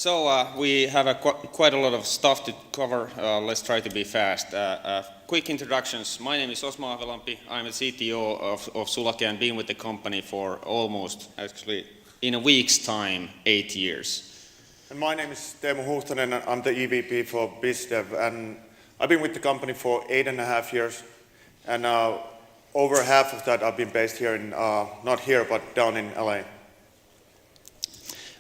We have quite a lot of stuff to cover. Let's try to be fast. Quick introductions. My name is Osma Ahvenlampi. I'm the CTO of Sulake and been with the company for almost, actually, in a week's time, 8 years. And my name is Teemu Huhtanen, and I'm the EVP for BizDev, and I've been with the company for 8.5 years, and over half of that I've been based here in, not here, but down in LA.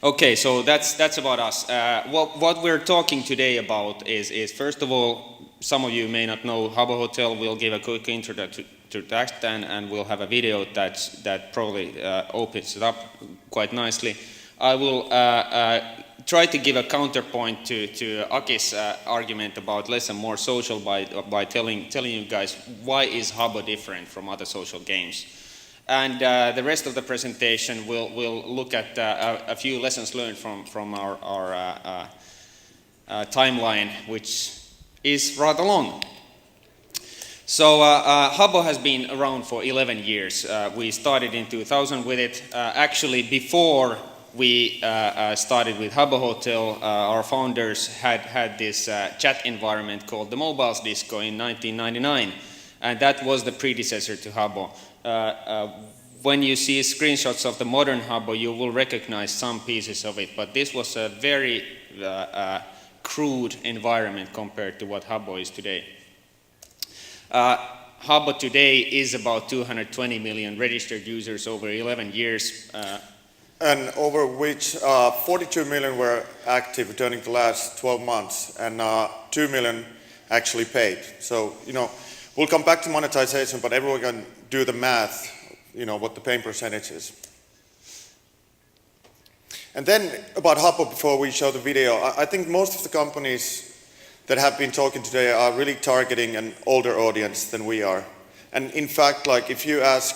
Okay, so that's about us. What we're talking today about is first of all, some of you may not know Habbo Hotel. We'll give a quick intro to that, and we'll have a video that probably opens it up quite nicely. I will try to give a counterpoint to Aki's argument about less and more social by telling you guys why is Habbo different from other social games. And the rest of the presentation will look at a few lessons learned from our timeline, which is rather long. So Habbo has been around for 11 years. We started in 2000 with it. Actually, before we started with Habbo Hotel, our founders had this chat environment called the Mobiles Disco in 1999, and that was the predecessor to Habbo. When you see screenshots of the modern Habbo, you will recognize some pieces of it, but this was a very crude environment compared to what Habbo is today. Habbo today is about 220 million registered users over 11 years. And over which 42 million were active during the last 12 months, and 2 million actually paid. So, we'll come back to monetization, but everyone can do the math, what the paying percentage is. And then about Habbo, before we show the video, I think most of the companies that have been talking today are really targeting an older audience than we are. And in fact, if you ask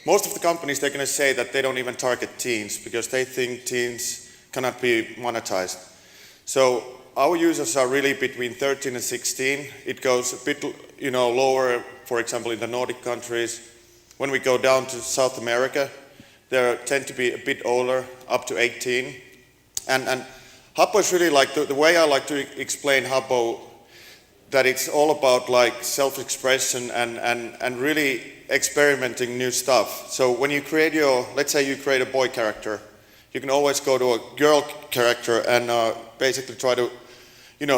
most of the companies, they're going to say that they don't even target teens because they think teens cannot be monetized. So our users are really between 13 and 16. It goes a bit lower, for example, in the Nordic countries. When we go down to South America, they tend to be a bit older, up to 18. And Habbo is really the way I like to explain Habbo, that it's all about self-expression and really experimenting new stuff. So when you create let's say you create a boy character, you can always go to a girl character and basically try to,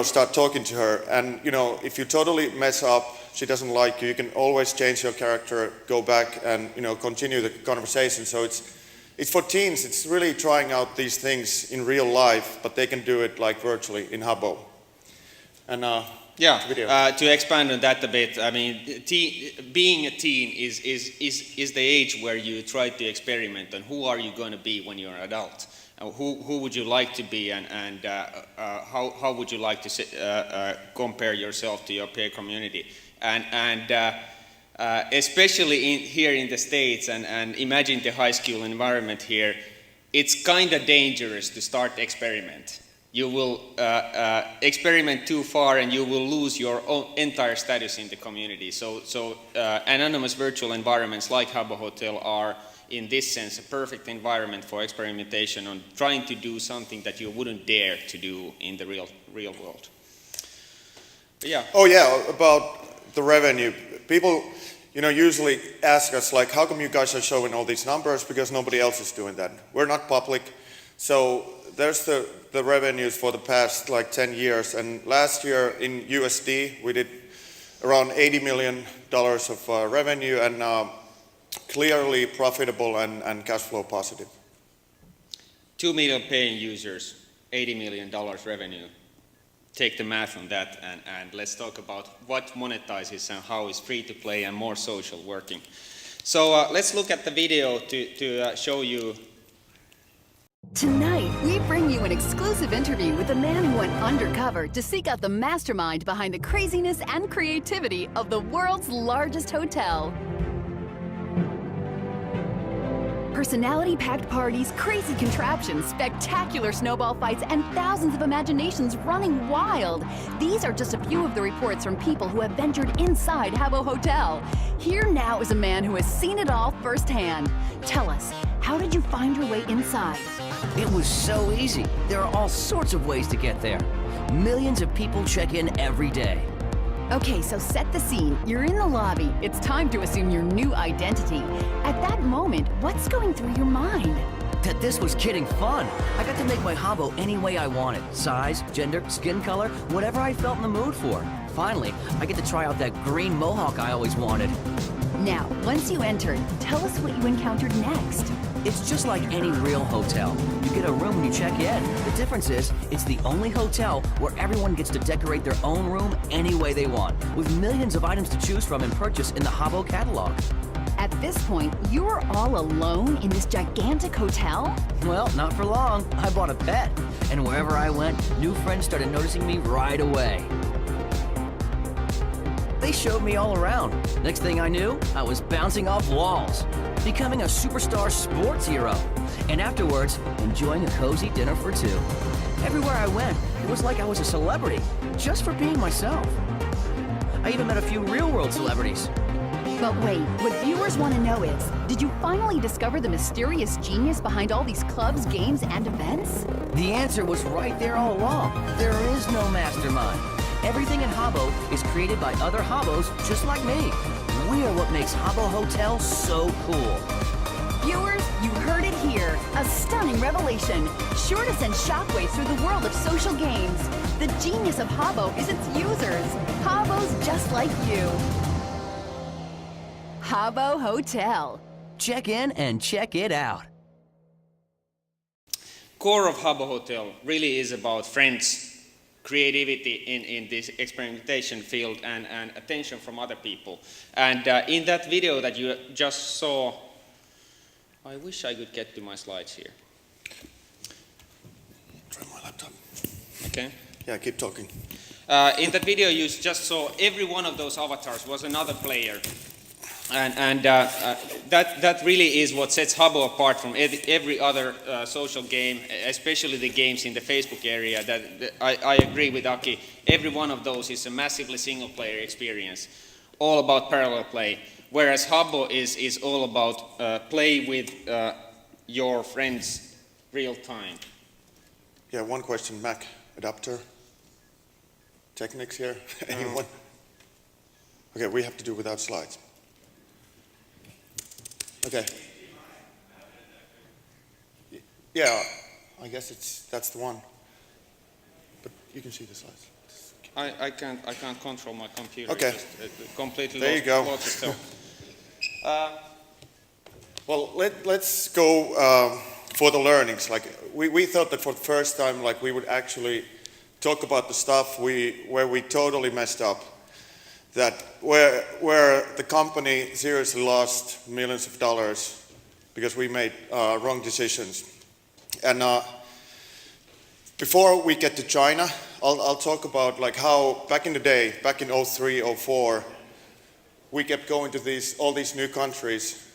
start talking to her. And, if you totally mess up, she doesn't like you, you can always change your character, go back and, continue the conversation. So it's for teens, it's really trying out these things in real life, but they can do it virtually in Habbo. And to expand on that a bit, I mean, being a teen is the age where you try to experiment on who are you going to be when you're an adult. Who would you like to be, and how would you like to compare yourself to your peer community? And especially here in the States, and imagine the high school environment here, it's kind of dangerous to start experiment. You will experiment too far and you will lose your own entire status in the community. So anonymous virtual environments like Habbo Hotel are, in this sense, a perfect environment for experimentation on trying to do something that you wouldn't dare to do in the real world. But yeah. Oh yeah, about the revenue. People, usually ask us how come you guys are showing all these numbers? Because nobody else is doing that. We're not public. So there's the revenues for the past 10 years. And last year in USD, we did around $80 million of revenue and clearly profitable and cash flow positive. 2 million paying users, $80 million revenue. Take the math on that and let's talk about what monetizes and how is free to play and more social working. So let's look at the video to show you. Tonight, we bring you an exclusive interview with a man who went undercover to seek out the mastermind behind the craziness and creativity of the world's largest hotel. Personality-packed parties, crazy contraptions, spectacular snowball fights, and thousands of imaginations running wild. These are just a few of the reports from people who have ventured inside Habbo Hotel. Here now is a man who has seen it all firsthand. Tell us, how did you find your way inside? It was so easy. There are all sorts of ways to get there. Millions of people check in every day. Okay, so set the scene. You're in the lobby. It's time to assume your new identity. At that moment, what's going through your mind? That this was kidding fun. I got to make my Habbo any way I wanted. Size, gender, skin color, whatever I felt in the mood for. Finally, I get to try out that green mohawk I always wanted. Now, once you entered, tell us what you encountered next. It's just like any real hotel. You get a room when you check in. The difference is, it's the only hotel where everyone gets to decorate their own room any way they want, with millions of items to choose from and purchase in the Habbo catalog. At this point, you're all alone in this gigantic hotel? Well, not for long. I bought a pet. And wherever I went, new friends started noticing me right away. They showed me all around. Next thing I knew, I was bouncing off walls, becoming a superstar sports hero, and afterwards, enjoying a cozy dinner for two. Everywhere I went, it was like I was a celebrity, just for being myself. I even met a few real-world celebrities. But wait, what viewers want to know is, did you finally discover the mysterious genius behind all these clubs, games, and events? The answer was right there all along. There is no mastermind. Everything in Habbo is created by other Habbos just like me. We are what makes Habbo Hotel so cool. Viewers, you heard it here. A stunning revelation. Sure to send shockwaves through the world of social games. The genius of Habbo is its users. Habbos just like you. Habbo Hotel. Check in and check it out. Core of Habbo Hotel really is about friends, creativity in this experimentation field, and attention from other people. And in that video that you just saw, I wish I could get to my slides here. Try my laptop. Okay. Yeah, keep talking. In that video you just saw, every one of those avatars was another player. And that really is what sets Habbo apart from every other social game, especially the games in the Facebook area. That I agree with Aki. Every one of those is a massively single-player experience, all about parallel play. Whereas Habbo is all about play with your friends real time. Yeah, one question, Mac adapter. Technics here? Anyone? Okay, we have to do without slides. Okay. Yeah, I guess that's the one. But you can see the slides. I can't control my computer. Okay. Just, completely there you go. lost itself. Well, let's go for the learnings. Like we thought that for the first time, like we would actually talk about the stuff where we totally messed up. That where the company seriously lost millions of dollars because we made wrong decisions. And before we get to China, I'll talk about like how back in the day, back in 03, 04, we kept going to all these new countries.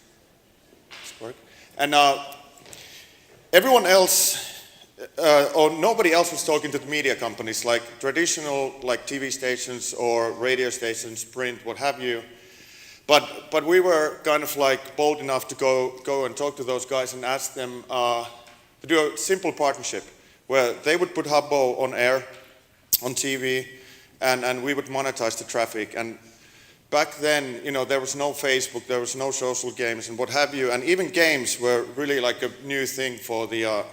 And everyone else, or nobody else was talking to the media companies, like traditional like TV stations or radio stations, print, what have you. But we were kind of like bold enough to go and talk to those guys and ask them to do a simple partnership where they would put Habbo on air, on TV, and we would monetize the traffic. And back then, you know, there was no Facebook, there was no social games and what have you, and even games were really like a new thing for the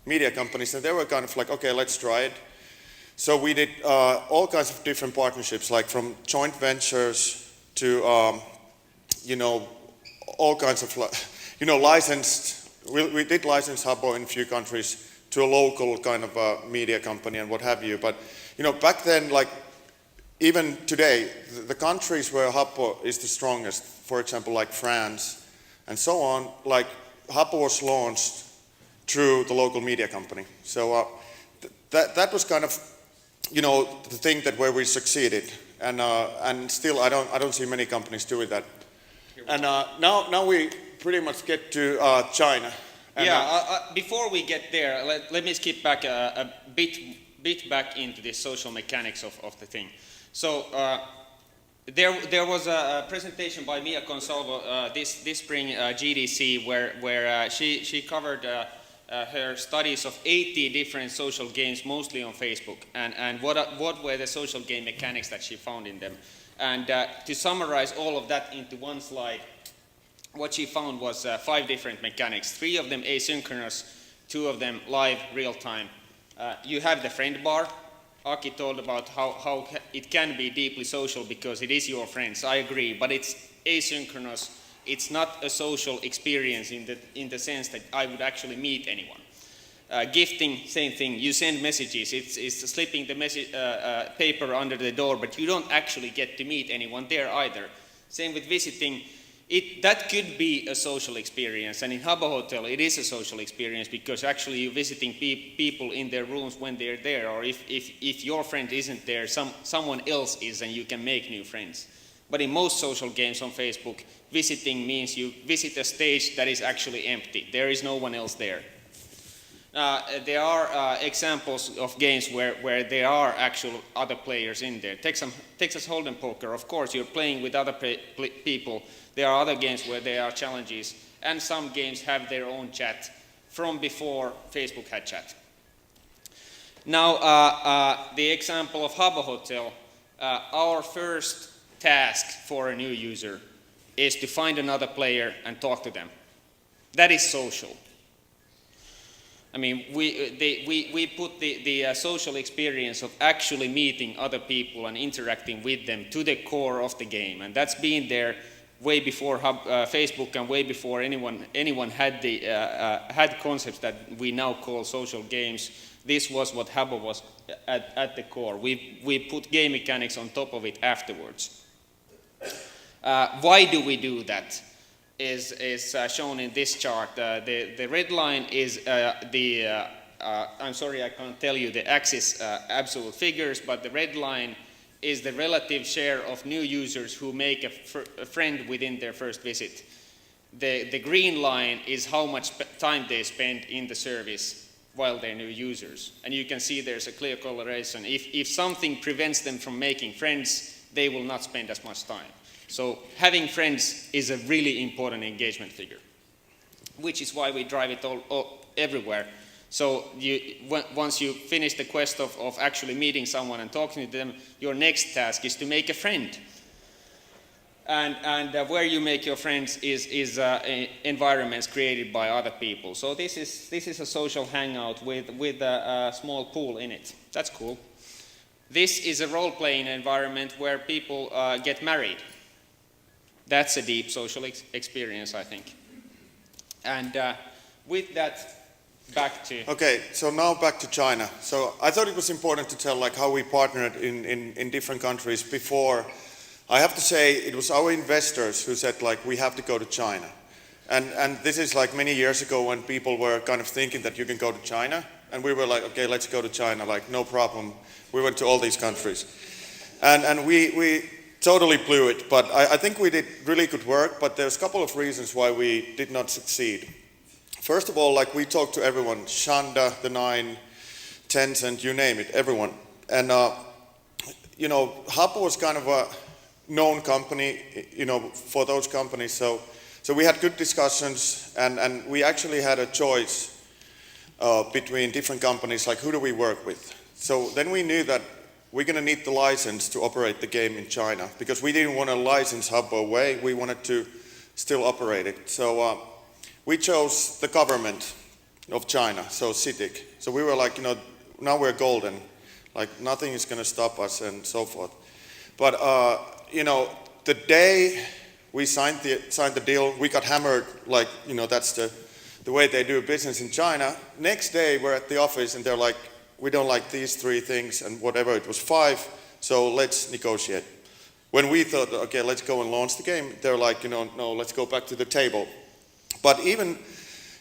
media companies, and they were kind of like, okay, let's try it. So we did all kinds of different partnerships, like from joint ventures to, you know, all kinds of, you know, licensed. We did license Habbo in a few countries to a local kind of media company and what have you. But, you know, back then, like, even today, the countries where Habbo is the strongest, for example, like France and so on, like, Habbo was launched through the local media company. So that was kind of, you know, the thing that where we succeeded, and still I don't see many companies doing that. And now we pretty much get to China. And before we get there, let me skip back a bit back into the social mechanics of the thing. So there was a presentation by Mia Consalvo this spring GDC where she covered her studies of 80 different social games, mostly on Facebook, and what were the social game mechanics that she found in them. And to summarize all of that into one slide, what she found was 5 different mechanics, 3 of them asynchronous, 2 of them live, real-time. You have the friend bar. Aki told about how it can be deeply social because it is your friends. I agree, but it's asynchronous. It's not a social experience in the sense that I would actually meet anyone. Gifting, same thing. You send messages. It's slipping the message, paper under the door, but you don't actually get to meet anyone there either. Same with visiting. That could be a social experience, and in Habbo Hotel it is a social experience because actually you're visiting people in their rooms when they're there, or if your friend isn't there, someone else is, and you can make new friends. But in most social games on Facebook, visiting means you visit a stage that is actually empty. There is no one else there. There are examples of games where there are actual other players in there. Texas Hold'em Poker, of course, you're playing with other people. There are other games where there are challenges, and some games have their own chat from before Facebook had chat. Now, the example of Habbo Hotel, our first task for a new user is to find another player and talk to them. That is social. I mean, we put the social experience of actually meeting other people and interacting with them to the core of the game, and that's been there way before Facebook and way before anyone had had concepts that we now call social games. This was what Habbo was at the core. We put game mechanics on top of it afterwards. Why do we do that? Is shown in this chart. The red line is I'm sorry I can't tell you the axis absolute figures, but the red line is the relative share of new users who make a friend within their first visit. The green line is how much time they spend in the service while they're new users. And you can see there's a clear correlation. If something prevents them from making friends, they will not spend as much time. So having friends is a really important engagement figure, which is why we drive it all everywhere. So once you finish the quest of actually meeting someone and talking to them, your next task is to make a friend. And where you make your friends is environments created by other people. So this is a social hangout with a small pool in it. That's cool. This is a role-playing environment where people get married. That's a deep social experience, I think. And with that, back to... Okay, so now back to China. So I thought it was important to tell like how we partnered in different countries before. I have to say it was our investors who said like we have to go to China. And this is like many years ago when people were kind of thinking that you can go to China. And we were like, okay, let's go to China, like no problem. We went to all these countries. And we totally blew it, but I think we did really good work, but there's a couple of reasons why we did not succeed. First of all, like we talked to everyone, Shanda, The Nine, Tencent, you name it, everyone. And, you know, Habbo was kind of a known company, you know, for those companies. So we had good discussions, and we actually had a choice between different companies, like who do we work with? So then we knew that we're going to need the license to operate the game in China, because we didn't want to license Habbo away, we wanted to still operate it. So we chose the government of China, so CITIC. So we were like, you know, now we're golden, like nothing is going to stop us and so forth. But, you know, the day we signed the deal, we got hammered, like, you know, that's the way they do business in China. Next day we're at the office and they're like, we don't like these 3 things and whatever, it was 5, so let's negotiate. When we thought, okay, let's go and launch the game, they're like, you know, no, let's go back to the table. But even,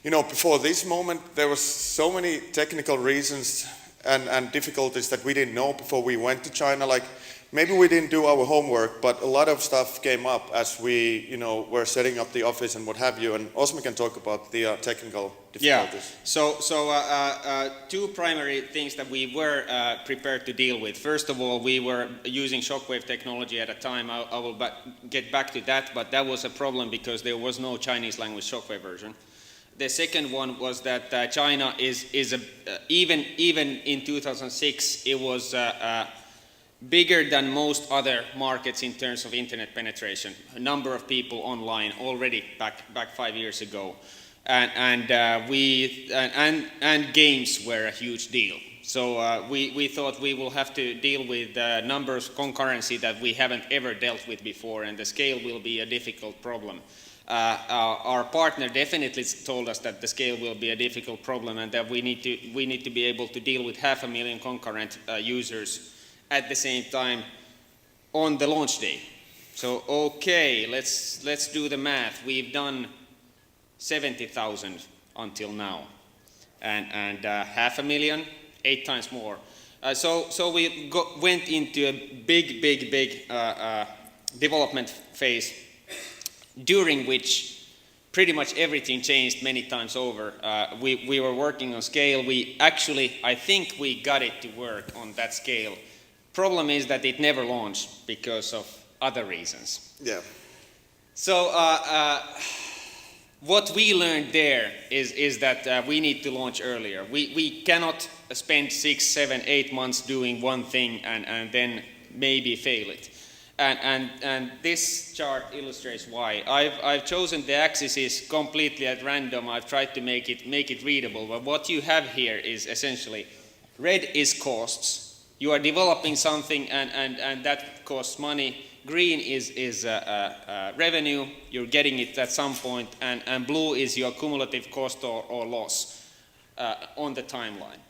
you know, before this moment, there was so many technical reasons and difficulties that we didn't know before we went to China. Like, maybe we didn't do our homework, but a lot of stuff came up as we, you know, were setting up the office and what have you. And Osma can talk about the technical difficulties. Yeah. So 2 primary things that we were prepared to deal with. First of all, we were using shockwave technology at a time. I will get back to that, but that was a problem because there was no Chinese language shockwave version. The second one was that China even in 2006 it was bigger than most other markets in terms of internet penetration. A number of people online already back 5 years ago, and games were a huge deal. So we thought we will have to deal with numbers concurrency that we haven't ever dealt with before, and the scale will be a difficult problem. Our partner definitely told us that the scale will be a difficult problem, and that we need to be able to deal with 500,000 concurrent users at the same time on the launch day. So okay, let's do the math. We've done 70,000 until now, and 500,000, 8 times more. So we went into a big development phase, during which pretty much everything changed many times over. We were working on scale. I think we got it to work on that scale. Problem is that it never launched because of other reasons. Yeah. So what we learned there is that we need to launch earlier. We cannot spend 6, 7, 8 months doing one thing and then maybe fail it. And this chart illustrates why. I've chosen the axes completely at random. I've tried to make it readable. But what you have here is essentially red is costs. You are developing something and that costs money. Green is revenue. You're getting it at some point. And blue is your cumulative cost or loss on the timeline.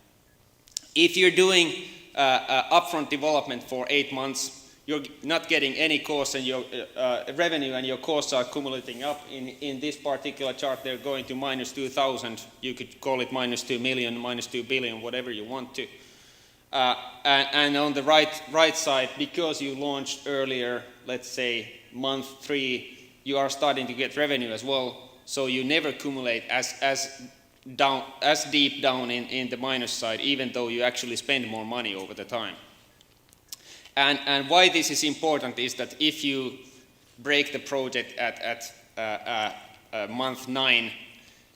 If you're doing upfront development for 8 months, you're not getting any cost, and your revenue and your costs are accumulating up. In this particular chart, they're going to minus 2,000. You could call it minus 2 million, minus 2 billion, whatever you want to. And on the right side, because you launched earlier, let's say month 3, you are starting to get revenue as well. So you never accumulate as deep down in the minus side, even though you actually spend more money over the time. And why this is important is that if you break the project at month 9,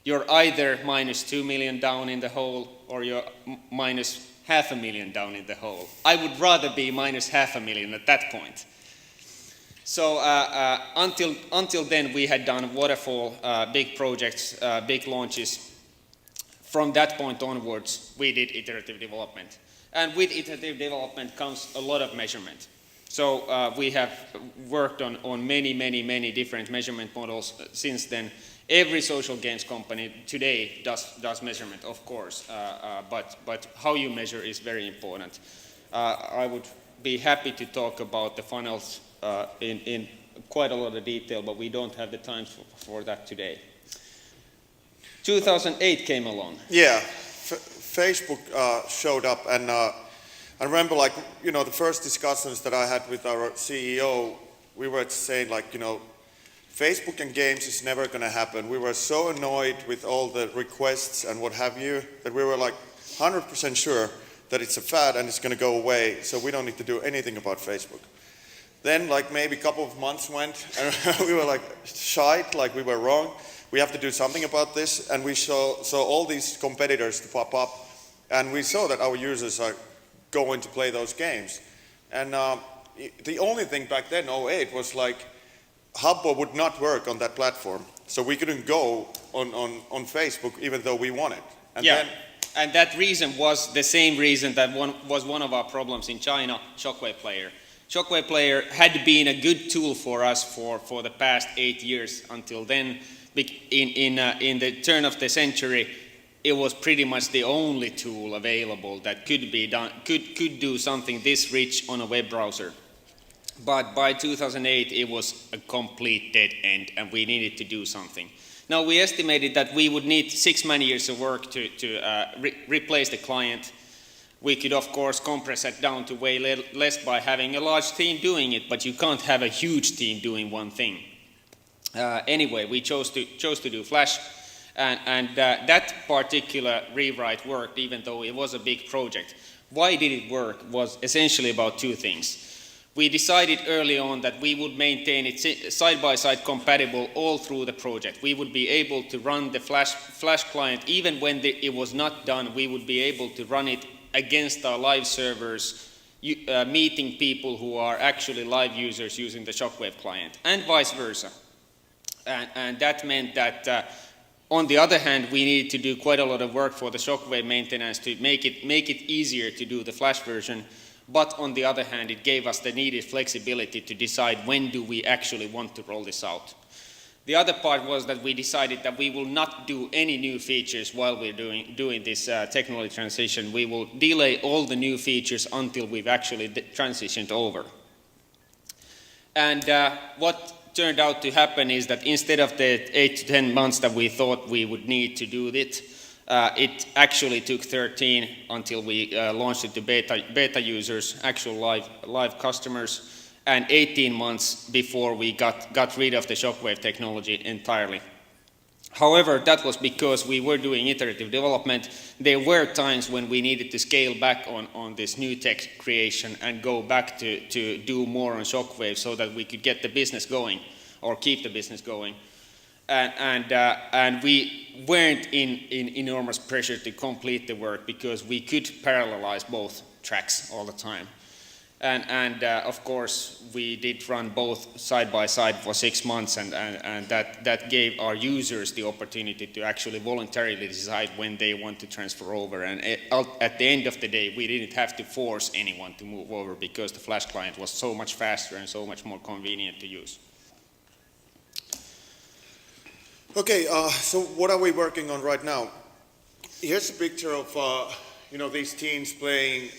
you're either minus 2 million down in the hole, or you're minus 500,000 down in the hole. I would rather be minus 500,000 at that point. So until then, we had done waterfall, big projects, big launches. From that point onwards, we did iterative development. And with iterative development comes a lot of measurement. So we have worked on many different measurement models since then. Every social games company today does measurement, of course, but how you measure is very important. I would be happy to talk about the funnels in quite a lot of detail, but we don't have the time for that today. 2008 came along. Yeah, Facebook showed up, and I remember, like, the first discussions that I had with our CEO, we were saying, like, Facebook and games is never going to happen. We were so annoyed with all the requests and what have you that we were like 100% sure that it's a fad and it's going to go away, so we don't need to do anything about Facebook. Then, like, maybe a couple of months went and we were like shite, like we were wrong. We have to do something about this, and we saw all these competitors to pop up, and we saw that our users are going to play those games. And the only thing back then, 2008, was like Habbo would not work on that platform, so we couldn't go on Facebook even though we wanted. And yeah, and that reason was the same reason that was one of our problems in China, Shockwave Player. Shockwave Player had been a good tool for us for the past 8 years until then. In the turn of the century, it was pretty much the only tool available that could be done, could do something this rich on a web browser. But by 2008, it was a complete dead end, and we needed to do something. Now, we estimated that we would need 6 man-years of work to replace the client. We could, of course, compress it down to way less by having a large team doing it, but you can't have a huge team doing one thing. Anyway, we chose to do Flash, and that particular rewrite worked, even though it was a big project. Why did it work was essentially about 2 things. we decided early on that we would maintain it side-by-side compatible all through the project. We would be able to run the Flash client, even when it was not done, we would be able to run it against our live servers, meeting people who are actually live users using the Shockwave client, and vice versa. And that meant that on the other hand, we needed to do quite a lot of work for the Shockwave maintenance to make it easier to do the Flash version. But on the other hand, it gave us the needed flexibility to decide when do we actually want to roll this out. The other part was that we decided that we will not do any new features while we're doing this technology transition. We will delay all the new features until we've actually transitioned over. And what turned out to happen is that instead of the 8 to 10 months that we thought we would need to do it, it actually took 13 until we launched it to beta users, actual live customers, and 18 months before we got rid of the Shockwave technology entirely. However, that was because we were doing iterative development. There were times when we needed to scale back on this new tech creation and go back to do more on Shockwave so that we could get the business going or keep the business going. And we weren't in enormous pressure to complete the work because we could parallelize both tracks all the time. And of course, we did run both side by side for 6 months, and that gave our users the opportunity to actually voluntarily decide when they want to transfer over. And at the end of the day, we didn't have to force anyone to move over because the Flash client was so much faster and so much more convenient to use. Okay, so what are we working on right now? Here's a picture of these teens playing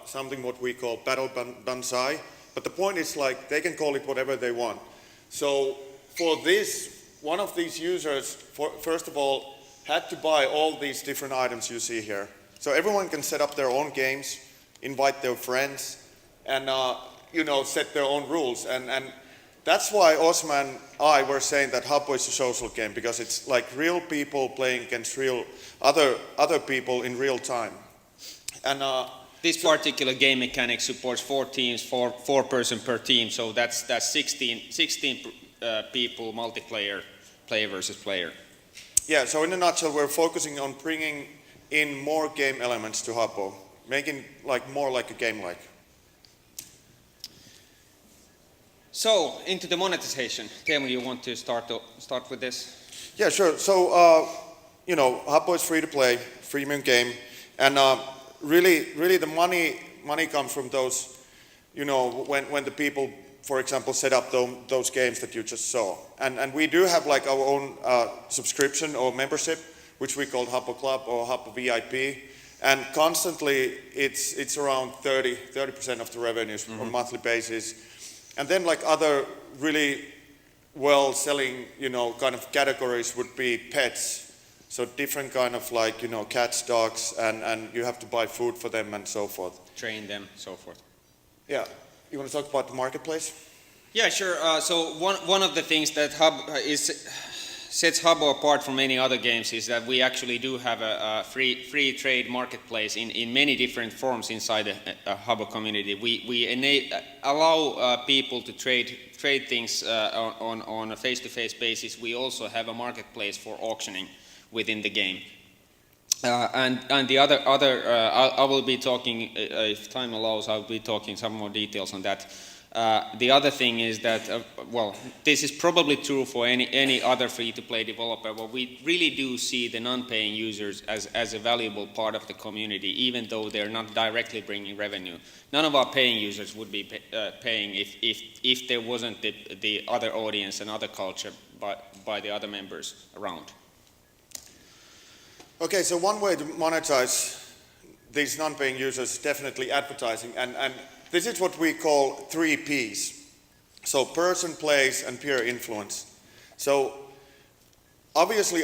something what we call Battle Banzai, but the point is like they can call it whatever they want. So for this, one of these users, first of all, had to buy all these different items you see here. So everyone can set up their own games, invite their friends, and set their own rules. And that's why Osma and I were saying that Habbo is a social game, because it's like real people playing against real other people in real time. And this particular game mechanic supports 4 teams, 4 person per team, so that's 16 people multiplayer, player versus player. Yeah, so in a nutshell, we're focusing on bringing in more game elements to Habbo, making more like a game-like. So, into the monetization. Teemu, you want to start with this? Yeah, sure. So, Habbo is free to play, freemium game, and really the money comes from those, when the people, for example, set up those games that you just saw. And we do have like our own subscription or membership, which we call Habbo Club or Habbo VIP. And constantly it's around 30% of the revenues on a monthly basis. And then like other really well selling, kind of categories would be pets. So different kind of like, cats, dogs, and you have to buy food for them and so forth. Train them, so forth. Yeah. You want to talk about the marketplace? Yeah, sure. So one of the things that sets Habbo apart from many other games is that we actually do have a free trade marketplace in many different forms inside a Habbo community. We allow people to trade things on a face-to-face basis. We also have a marketplace for auctioning within the game. And the other I will be talking, if time allows, I'll be talking some more details on that. The other thing is that, this is probably true for any other free-to-play developer, but we really do see the non-paying users as a valuable part of the community, even though they're not directly bringing revenue. None of our paying users would be paying if there wasn't the other audience and other culture by the other members around. Okay, so one way to monetize these non-paying users is definitely advertising, and this is what we call 3 Ps. So person, place, and peer influence. So obviously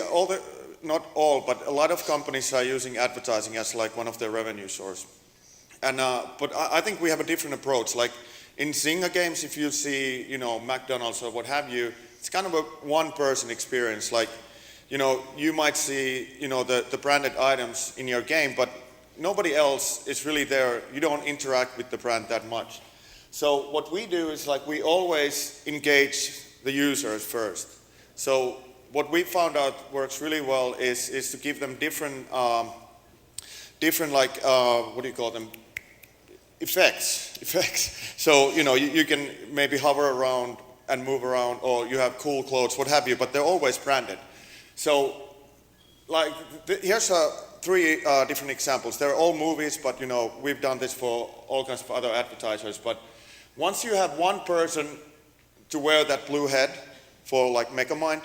not all, but a lot of companies are using advertising as like one of their revenue source. And but I think we have a different approach. Like in Zynga games, if you see, McDonald's or what have you, it's kind of a one-person experience. Like, you might see, the branded items in your game, but nobody else is really there. You don't interact with the brand that much. So what we do is like we always engage the users first. So what we found out works really well is to give them different like what do you call them? Effects. So you can maybe hover around and move around, or you have cool clothes, what have you, but they're always branded. So like here's three different examples. They're all movies, but we've done this for all kinds of other advertisers. But once you have one person to wear that blue head for like Megamind,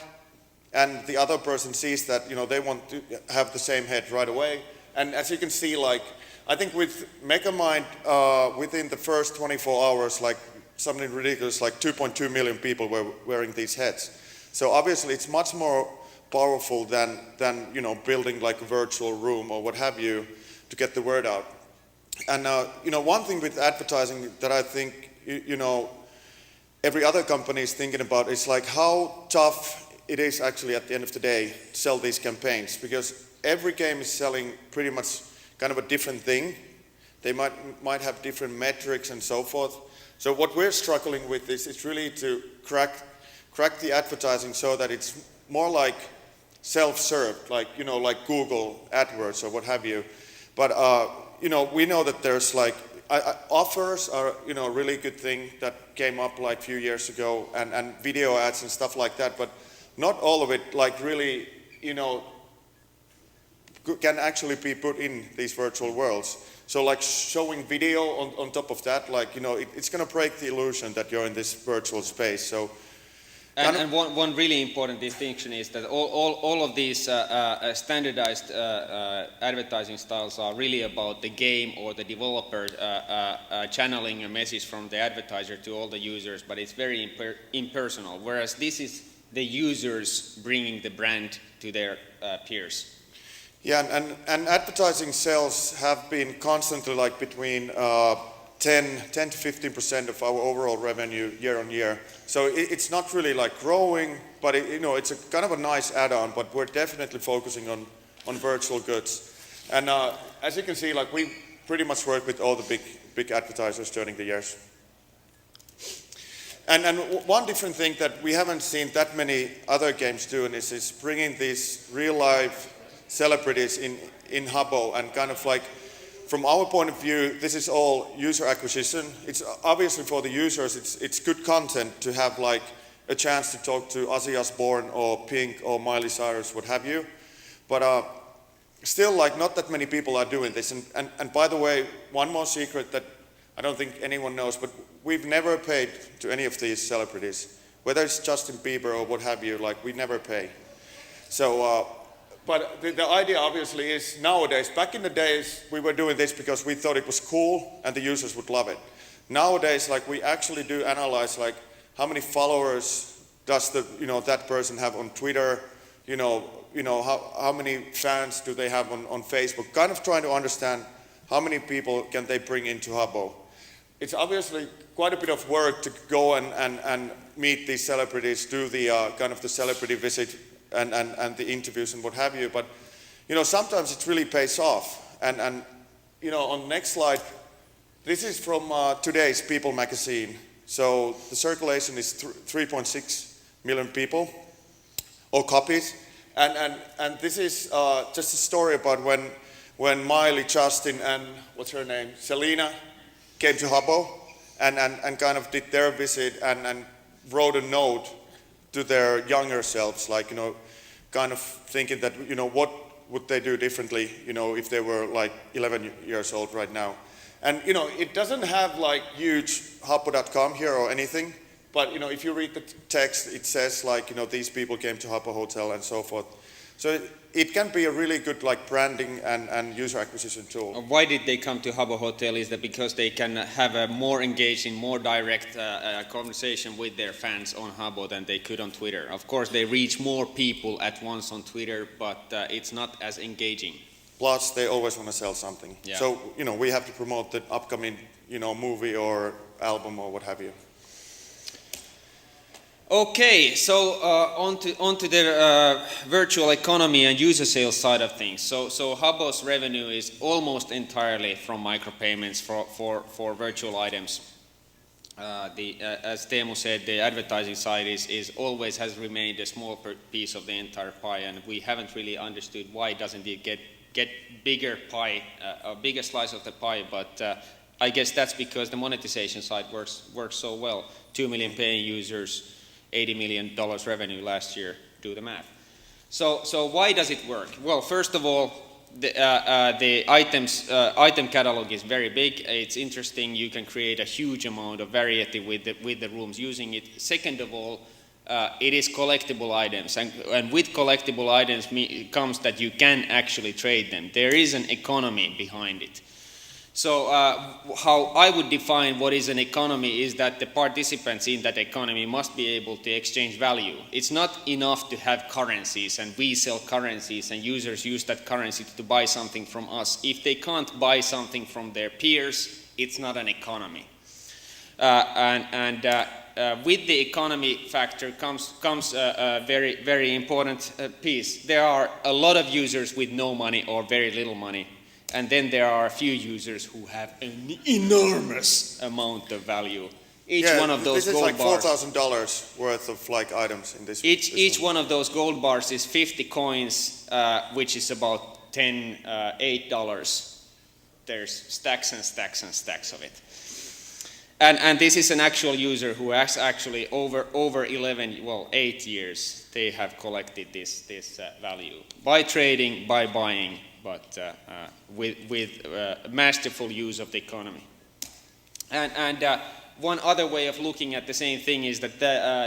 and the other person sees that they want to have the same head right away, and as you can see, like I think with Megamind within the first 24 hours, like something ridiculous, like 2.2 million people were wearing these heads. So obviously it's much more powerful than building like a virtual room or what have you to get the word out. And one thing with advertising that I think every other company is thinking about is like how tough it is actually at the end of the day to sell these campaigns, because every game is selling pretty much kind of a different thing. They might have different metrics and so forth. So what we're struggling with is really to crack the advertising so that it's more like self-served, like like Google AdWords or what have you. But we know that there's like offers are a really good thing that came up like a few years ago, and video ads and stuff like that. But not all of it like really can actually be put in these virtual worlds. So like showing video on top of that, like it's going to break the illusion that you're in this virtual space. So. And one really important distinction is that all of these standardized advertising styles are really about the game or the developer channeling a message from the advertiser to all the users, but it's very impersonal, whereas this is the users bringing the brand to their peers. Yeah, and advertising sales have been constantly like between 10 to 15% of our overall revenue year on year. So it's not really like growing, but it's a kind of a nice add-on, but we're definitely focusing on virtual goods. And as you can see, like we pretty much work with all the big advertisers during the years. And one different thing that we haven't seen that many other games doing is bringing these real life celebrities in Habbo, and kind of like, from our point of view, this is all user acquisition. It's obviously for the users, it's good content to have like a chance to talk to Ozzy Osbourne or Pink or Miley Cyrus, what have you. But still, like, not that many people are doing this. And by the way, one more secret that I don't think anyone knows, but we've never paid to any of these celebrities. Whether it's Justin Bieber or what have you, like, we never pay. So, but the idea obviously is nowadays, back in the days, we were doing this because we thought it was cool and the users would love it. Nowadays, like, we actually do analyze, like, how many followers does that person have on Twitter, how many fans do they have on Facebook, kind of trying to understand how many people can they bring into Habbo. It's obviously quite a bit of work to go and meet these celebrities, do the kind of the celebrity visit and the interviews and what have you, but sometimes it really pays off. And on the next slide, this is from today's People magazine. So the circulation is 3.6 million people, or copies. And this is just a story about when Miley, Justin, and what's her name, Selena, came to Habbo and kind of did their visit and wrote a note to their younger selves, like, kind of thinking that, what would they do differently, if they were like 11 years old right now. And, it doesn't have like huge Habbo.com here or anything, but, if you read the text, it says like, these people came to Habbo Hotel and so forth. So it can be a really good like branding and user acquisition tool. Why did they come to Habbo Hotel? Is that because they can have a more engaging, more direct conversation with their fans on Habbo than they could on Twitter? Of course, they reach more people at once on Twitter, but it's not as engaging. Plus, they always want to sell something. Yeah. So, we have to promote the upcoming, movie or album or what have you. Okay, so on to the virtual economy and user sales side of things. So Habbo's revenue is almost entirely from micropayments for virtual items. as Teemu said, the advertising side is always has remained a small piece of the entire pie, and we haven't really understood why doesn't it get bigger pie, a bigger slice of the pie. But I guess that's because the monetization side works so well. 2 million paying users, $80 million revenue last year. Do the math. So why does it work? Well, first of all, the item catalog is very big. It's interesting. You can create a huge amount of variety with the rooms using it. Second of all, it is collectible items, and with collectible items comes that you can actually trade them. There is an economy behind it. So how I would define what is an economy is that the participants in that economy must be able to exchange value. It's not enough to have currencies and we sell currencies and users use that currency to buy something from us. If they can't buy something from their peers, it's not an economy. With the economy factor comes a very, very important piece. There are a lot of users with no money or very little money. And then there are a few users who have an enormous amount of value. Each one of those gold bars. This is like $4,000 worth of like items in this. Each one of those gold bars is 50 coins, which is about $8. There's stacks and stacks and stacks of it. And this is an actual user who has actually over 8 years, they have collected this value by trading, by buying, but with masterful use of the economy. And one other way of looking at the same thing is that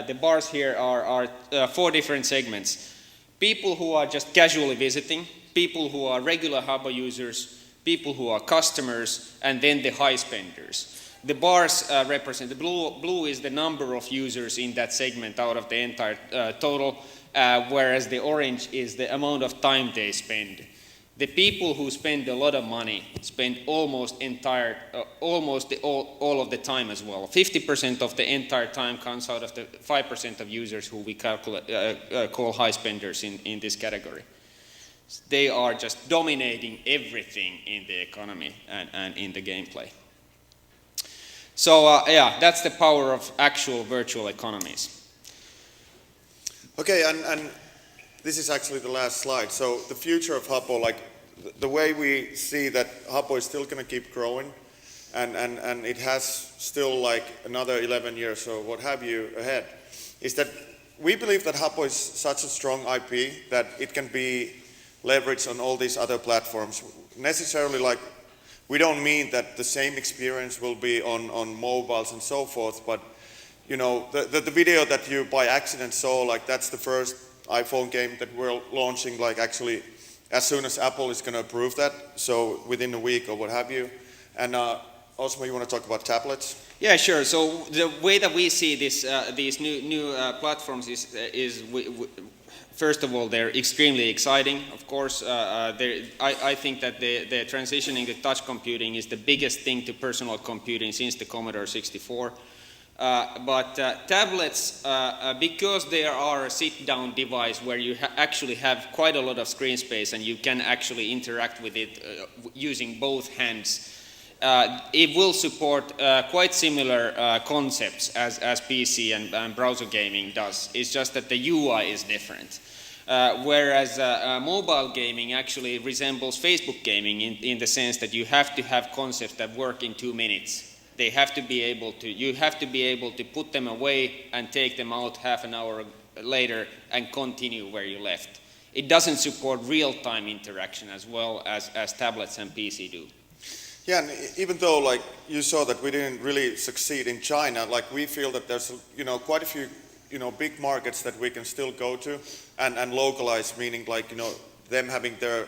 the bars here are 4 different segments. People who are just casually visiting, people who are regular Habbo users, people who are customers, and then the high spenders. The bars represent, the blue is the number of users in that segment out of the entire total, whereas the orange is the amount of time they spend. The people who spend a lot of money spend almost all of the time as well. 50% of the entire time comes out of the 5% of users who we call high spenders in this category. They are just dominating everything in the economy and in the gameplay. So yeah, that's the power of actual virtual economies. Okay, and this is actually the last slide. So the future of Habbo, like the way we see that Habbo is still going to keep growing, and it has still like another 11 years or what have you ahead, is that we believe that Habbo is such a strong IP that it can be leveraged on all these other platforms. Necessarily, like, we don't mean that the same experience will be on mobiles and so forth, but you know, the video that you by accident saw, like that's the first iPhone game that we're launching, like actually as soon as Apple is going to approve that, so within a week or what have you. And Osma, you want to talk about tablets? Yeah, sure. So the way that we see this, these new platforms is first of all, they're extremely exciting. Of course, I think that the transitioning to touch computing is the biggest thing to personal computing since the Commodore 64. But tablets, because they are a sit-down device where you actually have quite a lot of screen space and you can actually interact with it using both hands, it will support quite similar concepts as PC and browser gaming does. It's just that the UI is different. Whereas mobile gaming actually resembles Facebook gaming in the sense that you have to have concepts that work in 2 minutes. They have to be able to, you have to be able to put them away and take them out half an hour later and continue where you left. It doesn't support real-time interaction as well as tablets and PC do. Yeah, and even though like you saw that we didn't really succeed in China, like we feel that there's quite a few big markets that we can still go to and localize, meaning like them having their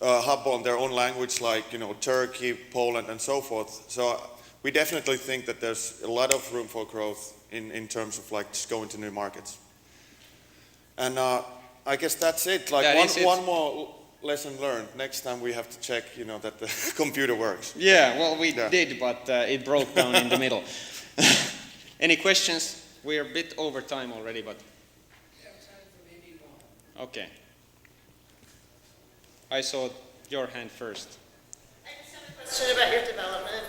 Habbo on their own language, like Turkey, Poland, and so forth. So we definitely think that there's a lot of room for growth in terms of like just going to new markets. And I guess that's it. Like one more lesson learned. Next time we have to check, that the computer works. Yeah, well, we did, but it broke down in the middle. Any questions? We are a bit over time already, but. We have time for maybe one. Okay. I saw your hand first. I just have a question about your development.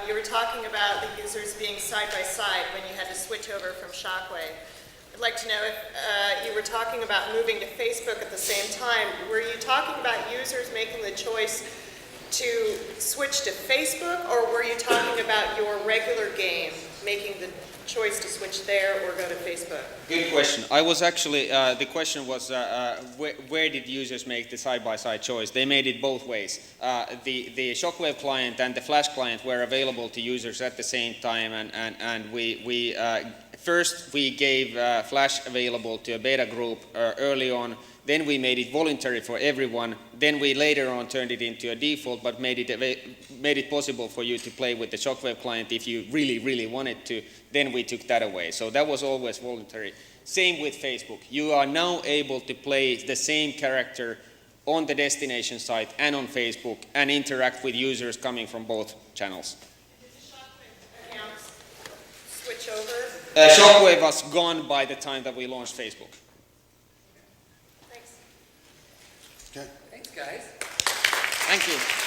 You were talking about the users being side by side when you had to switch over from Shockwave. I'd like to know if you were talking about moving to Facebook at the same time. Were you talking about users making the choice to switch to Facebook, or were you talking about your regular game making the choice to switch there or go to Facebook? Good question. I was actually, the question was where did users make the side-by-side choice? They made it both ways. The Shockwave client and the Flash client were available to users at the same time, and we first we gave Flash available to a beta group early on. Then we made it voluntary for everyone. Then we later on turned it into a default, but made it possible for you to play with the Shockwave client if you really wanted to. Then we took that away. So that was always voluntary. Same with Facebook. You are now able to play the same character on the destination site and on Facebook and interact with users coming from both channels. Did the Shockwave accounts switch over? Shockwave was gone by the time that we launched Facebook. Thanks. Okay. Thanks, guys. Thank you.